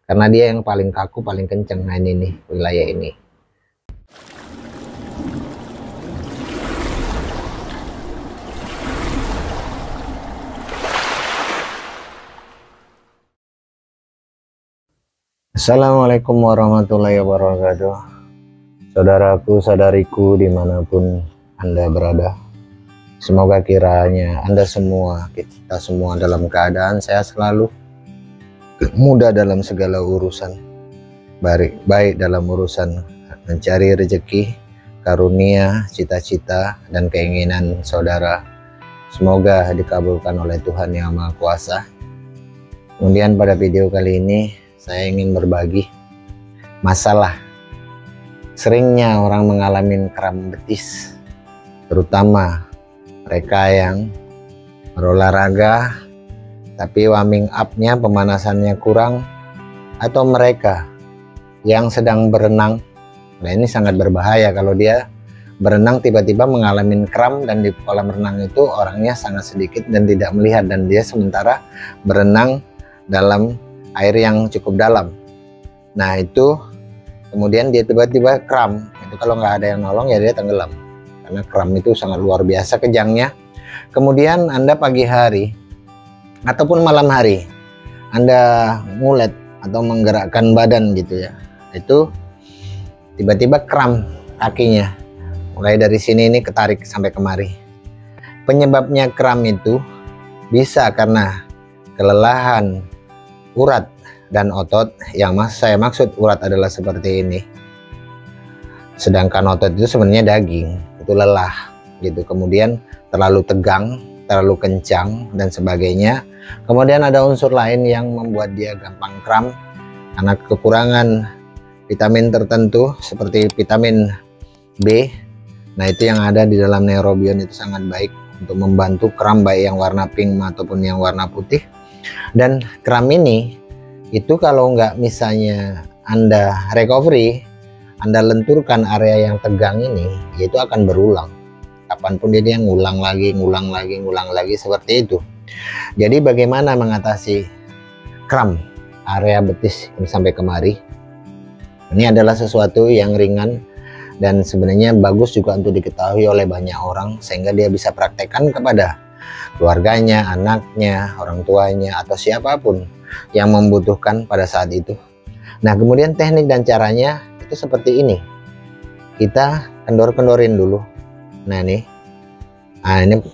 karena dia yang paling kaku, paling kenceng. Nah ini nih wilayah ini. Assalamualaikum warahmatullahi wabarakatuh. Saudaraku, saudariku dimanapun Anda berada, semoga kiranya Anda semua, kita semua dalam keadaan sehat selalu, mudah dalam segala urusan, baik dalam urusan mencari rezeki, karunia, cita-cita, dan keinginan saudara. Semoga dikabulkan oleh Tuhan Yang Maha Kuasa. Kemudian pada video kali ini saya ingin berbagi masalah seringnya orang mengalami kram betis, terutama mereka yang berolahraga tapi warming up-nya, pemanasannya kurang, atau mereka yang sedang berenang. Nah ini sangat berbahaya kalau dia berenang tiba-tiba mengalami kram, dan di kolam renang itu orangnya sangat sedikit dan tidak melihat, dan dia sementara berenang dalam air yang cukup dalam. Nah itu kemudian dia tiba-tiba kram, itu kalau nggak ada yang nolong ya dia tenggelam, karena kram itu sangat luar biasa kejangnya. Kemudian Anda pagi hari ataupun malam hari Anda ngulet atau menggerakkan badan gitu ya, itu tiba-tiba kram kakinya, mulai dari sini ini ketarik sampai kemari. Penyebabnya kram itu bisa karena kelelahan urat dan otot. Yang saya maksud urat adalah seperti ini, sedangkan otot itu sebenarnya daging, itu lelah gitu, kemudian terlalu tegang, terlalu kencang dan sebagainya. Kemudian ada unsur lain yang membuat dia gampang kram karena kekurangan vitamin tertentu seperti vitamin B. Nah itu yang ada di dalam neurobion itu sangat baik untuk membantu kram, baik yang warna pink ataupun yang warna putih. Dan kram ini itu kalau nggak misalnya Anda recovery, Anda lenturkan area yang tegang ini, itu akan berulang. Kapanpun dia ngulang lagi seperti itu. Jadi bagaimana mengatasi kram area betis ini sampai kemari? Ini adalah sesuatu yang ringan dan sebenarnya bagus juga untuk diketahui oleh banyak orang, sehingga dia bisa praktekkan kepada keluarganya, anaknya, orang tuanya, atau siapapun yang membutuhkan pada saat itu. Nah kemudian teknik dan caranya itu seperti ini. Kita kendor-kendorin dulu. Nah ini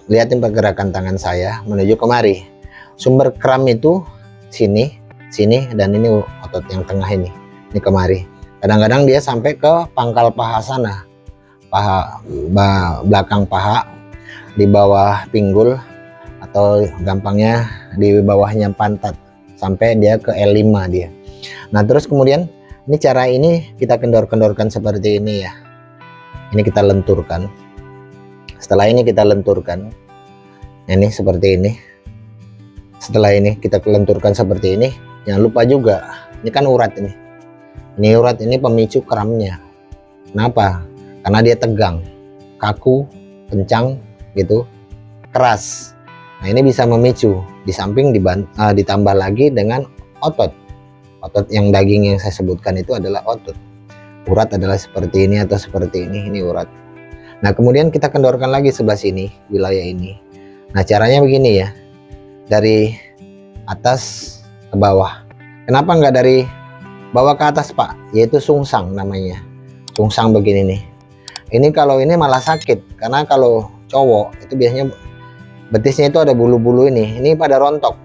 lihatin pergerakan tangan saya menuju kemari. Sumber kram itu sini, dan ini otot yang tengah ini kemari. Kadang-kadang dia sampai ke pangkal paha sana, belakang paha, di bawah pinggul, atau gampangnya di bawahnya pantat, sampai dia ke L5 dia. Nah terus kemudian ini cara ini kita kendor-kendorkan seperti ini ya. Ini kita lenturkan. Setelah ini kita lenturkan. Ini seperti ini. Setelah ini kita lenturkan seperti ini. Jangan lupa juga, ini kan urat ini. Ini urat ini pemicu kramnya. Kenapa? Karena dia tegang, kaku, kencang gitu, keras. Nah ini bisa memicu, di samping ditambah lagi dengan otot yang daging yang saya sebutkan itu adalah otot. Urat adalah seperti ini atau seperti ini urat. Nah kemudian kita kendorkan lagi sebelah sini, wilayah ini. Nah caranya begini ya, dari atas ke bawah. Kenapa nggak dari bawah ke atas Pak? Yaitu sungsang namanya, sungsang begini nih. Ini kalau ini malah sakit, karena kalau cowok itu biasanya betisnya itu ada bulu-bulu ini pada rontok.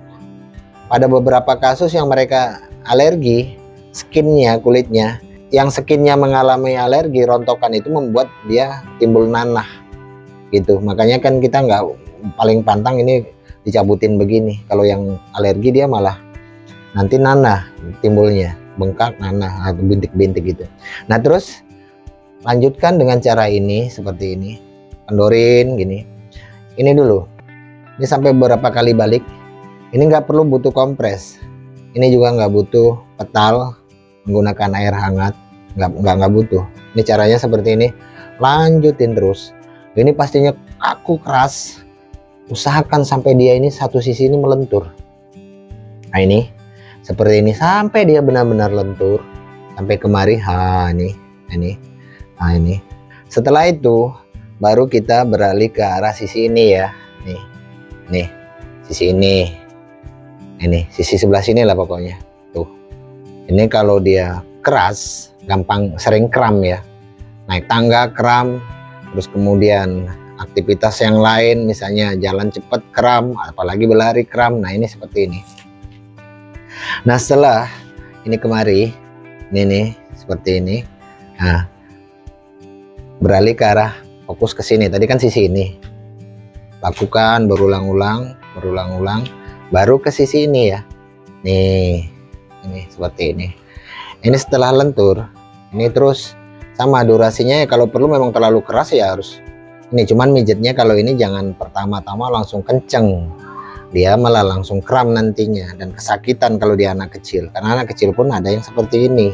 Pada beberapa kasus yang mereka alergi, skinnya, kulitnya, yang skinnya mengalami alergi, rontokan itu membuat dia timbul nanah gitu. Makanya kan kita nggak, paling pantang ini dicabutin begini. Kalau yang alergi dia malah nanti nanah timbulnya, bengkak, nanah atau bintik-bintik gitu. Nah terus lanjutkan dengan cara ini, seperti ini, kendorin gini. Ini dulu. Ini sampai beberapa kali balik. Ini nggak perlu butuh kompres. Ini juga nggak butuh petal menggunakan air hangat. Nggak butuh. Ini caranya seperti ini. Lanjutin terus. Ini pastinya kaku keras. Usahakan sampai dia ini satu sisi ini melentur. Nah ini seperti ini sampai dia benar-benar lentur sampai kemari. Ini. Setelah itu baru kita beralih ke arah sisi ini ya. Nih sisi ini. Ini sisi sebelah sini lah pokoknya. Tuh. Ini kalau dia keras, gampang sering kram ya. Naik tangga kram, terus kemudian aktivitas yang lain misalnya jalan cepat kram, apalagi berlari kram. Nah ini seperti ini. Nah setelah ini kemari, ini nih seperti ini. Nah beralih ke arah fokus ke sini. Tadi kan sisi ini. Lakukan berulang-ulang, baru ke sisi ini ya. Nih, ini seperti ini. Ini setelah lentur, ini terus sama durasinya ya. Kalau perlu memang terlalu keras ya harus. Ini cuman mijetnya kalau ini jangan pertama-tama langsung kenceng, dia malah langsung kram nantinya dan kesakitan kalau dia anak kecil. Karena anak kecil pun ada yang seperti ini.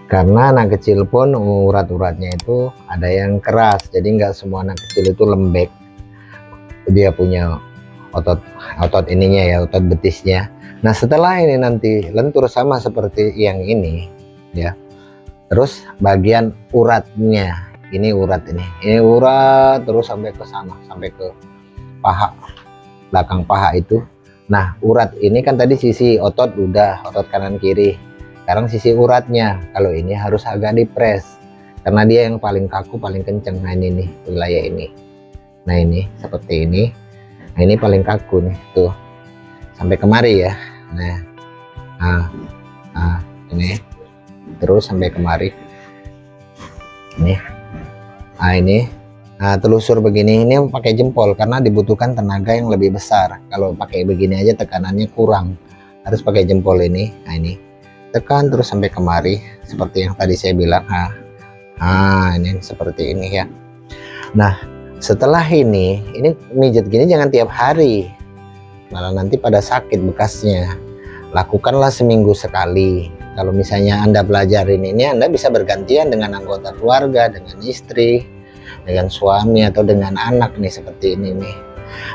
Karena anak kecil pun urat-uratnya itu ada yang keras, jadi nggak semua anak kecil itu lembek. Dia punya otot ininya ya, otot betisnya. Nah setelah ini nanti lentur sama seperti yang ini ya. Terus bagian uratnya. Ini urat ini urat terus sampai ke sana, sampai ke paha, belakang paha itu. Nah urat ini kan tadi sisi otot udah, otot kanan kiri. Sekarang sisi uratnya, kalau ini harus agak dipres karena dia yang paling kaku, paling kenceng. Nah ini nih wilayah ini. Nah ini seperti ini. Nah ini paling kaku nih tuh sampai kemari ya. Nah ini terus sampai kemari. Ini telusur begini. Ini pakai jempol karena dibutuhkan tenaga yang lebih besar. Kalau pakai begini aja tekanannya kurang, harus pakai jempol ini. Nah ini tekan terus sampai kemari seperti yang tadi saya bilang. Ini seperti ini ya. Nah setelah ini mijet gini jangan tiap hari, malah nanti pada sakit bekasnya. Lakukanlah seminggu sekali. Kalau misalnya Anda pelajarin ini, Anda bisa bergantian dengan anggota keluarga, dengan istri, dengan suami, atau dengan anak nih seperti ini nih.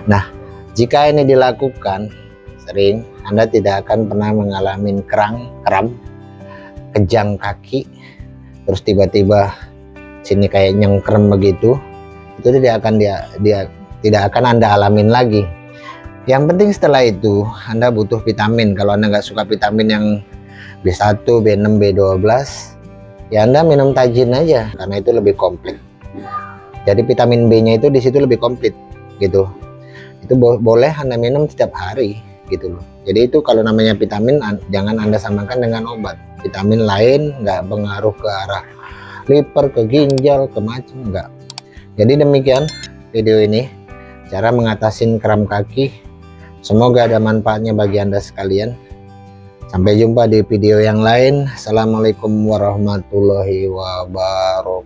Nah, jika ini dilakukan sering, Anda tidak akan pernah mengalami kram, kejang kaki, terus tiba-tiba sini kayak nyengkrem begitu. Itu tidak akan tidak akan Anda alamin lagi. Yang penting setelah itu Anda butuh vitamin. Kalau Anda nggak suka vitamin yang B1, B6, B12, ya Anda minum tajin aja karena itu lebih komplit. Jadi vitamin B-nya itu di situ lebih komplit gitu. Itu boleh Anda minum setiap hari gitu loh. Jadi itu kalau namanya vitamin jangan Anda samakan dengan obat. Vitamin lain nggak pengaruh ke arah liver, ke ginjal, ke macam enggak. Jadi demikian video ini cara mengatasi kram kaki. Semoga ada manfaatnya bagi Anda sekalian. Sampai jumpa di video yang lain. Assalamualaikum warahmatullahi wabarakatuh.